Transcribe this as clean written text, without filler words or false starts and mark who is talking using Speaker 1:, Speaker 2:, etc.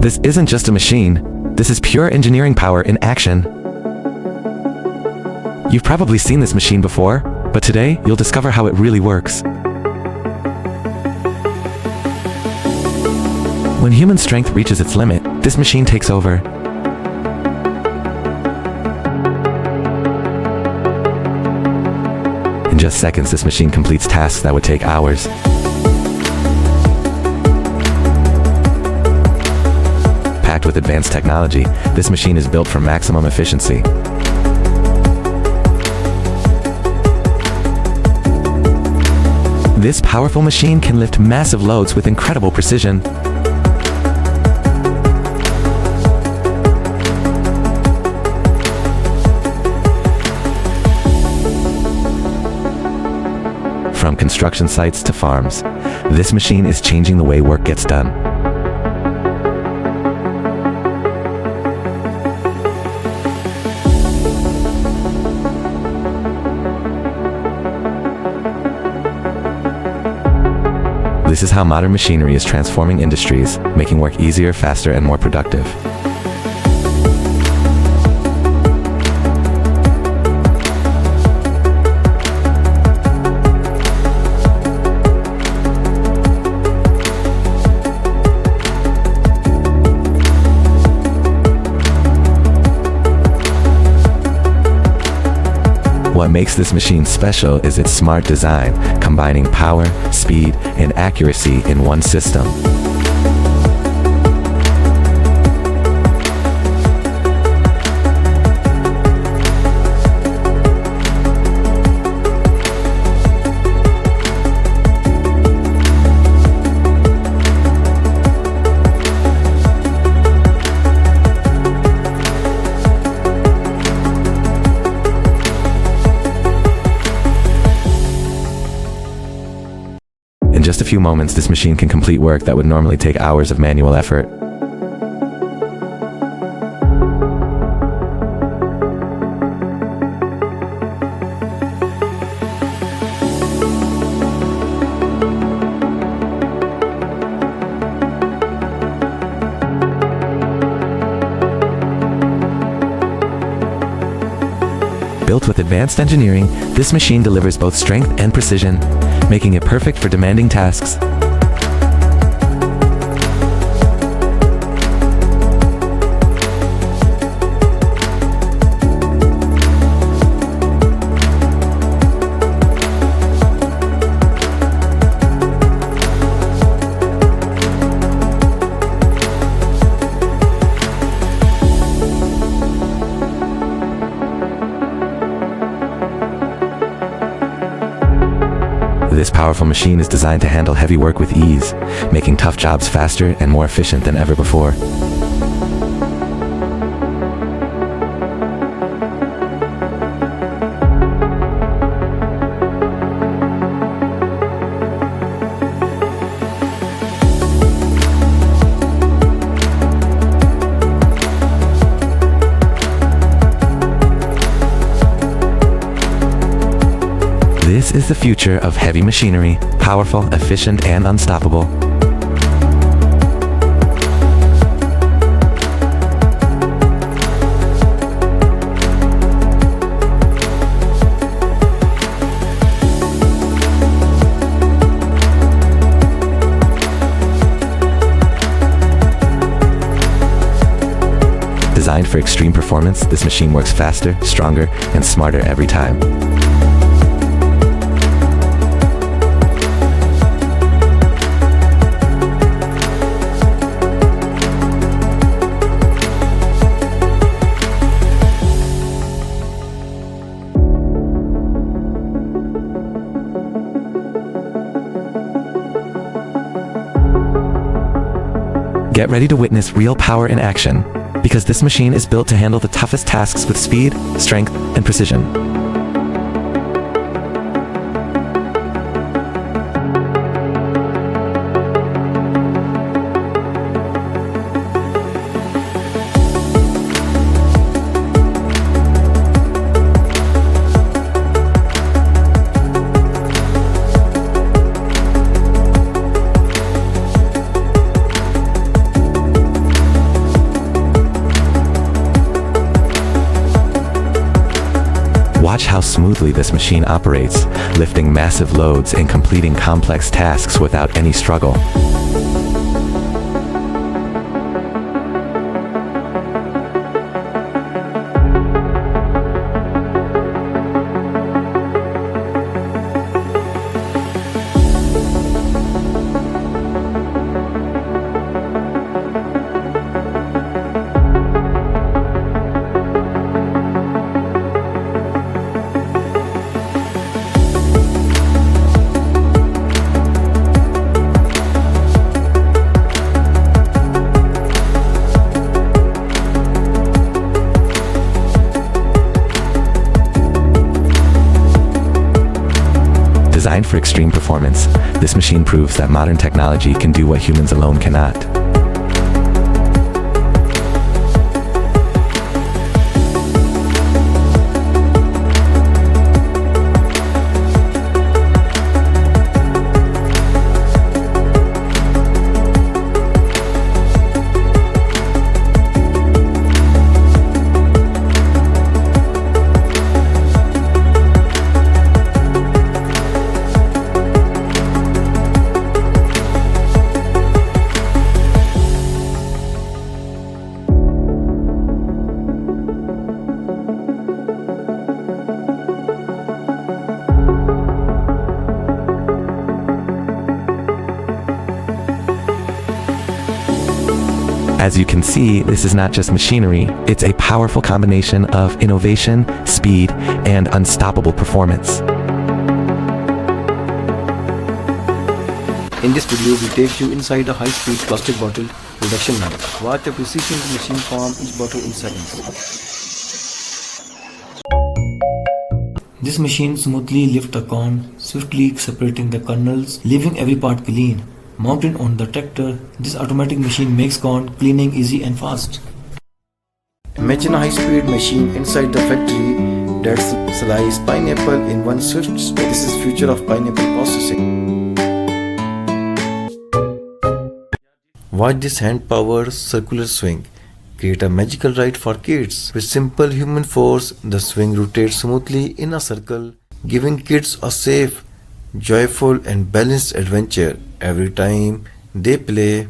Speaker 1: This isn't just a machine. This is pure engineering power in action. You've probably seen this machine before, but today you'll discover how it really works. When human strength reaches its limit, this machine takes over. In just seconds, this machine completes tasks that would take hours. Packed with advanced technology, this machine is built for maximum efficiency. This powerful machine can lift massive loads with incredible precision. From construction sites to farms, this machine is changing the way work gets done. This is how modern machinery is transforming industries, making work easier, faster, and more productive. What makes this machine special is its smart design, combining power, speed, and accuracy in one system. In just a few moments, this machine can complete work that would normally take hours of manual effort. Built with advanced engineering, this machine delivers both strength and precision, making it perfect for demanding tasks. This powerful machine is designed to handle heavy work with ease, making tough jobs faster and more efficient than ever before. This is the future of heavy machinery, powerful, efficient, and unstoppable. Designed for extreme performance, this machine works faster, stronger, and smarter every time. Get ready to witness real power in action, because this machine is built to handle the toughest tasks with speed, strength, and precision. Watch how smoothly this machine operates, lifting massive loads and completing complex tasks without any struggle. Designed for extreme performance, this machine proves that modern technology can do what humans alone cannot. As you can see, this is not just machinery, it's a powerful combination of innovation, speed, and unstoppable performance.
Speaker 2: In this video, we take you inside a high-speed plastic bottle production line. Watch the precision the machine form each bottle in seconds. This machine smoothly lifts a corn, swiftly separating the kernels, leaving every part clean. Mounted on the tractor, this automatic machine makes corn cleaning easy and fast. Imagine a high-speed machine inside the factory that slices pineapple in one swift stroke. This is future of pineapple processing. Watch this hand-powered circular swing. Create a magical ride for kids. With simple human force, the swing rotates smoothly in a circle, giving kids a safe, joyful and balanced adventure every time they play.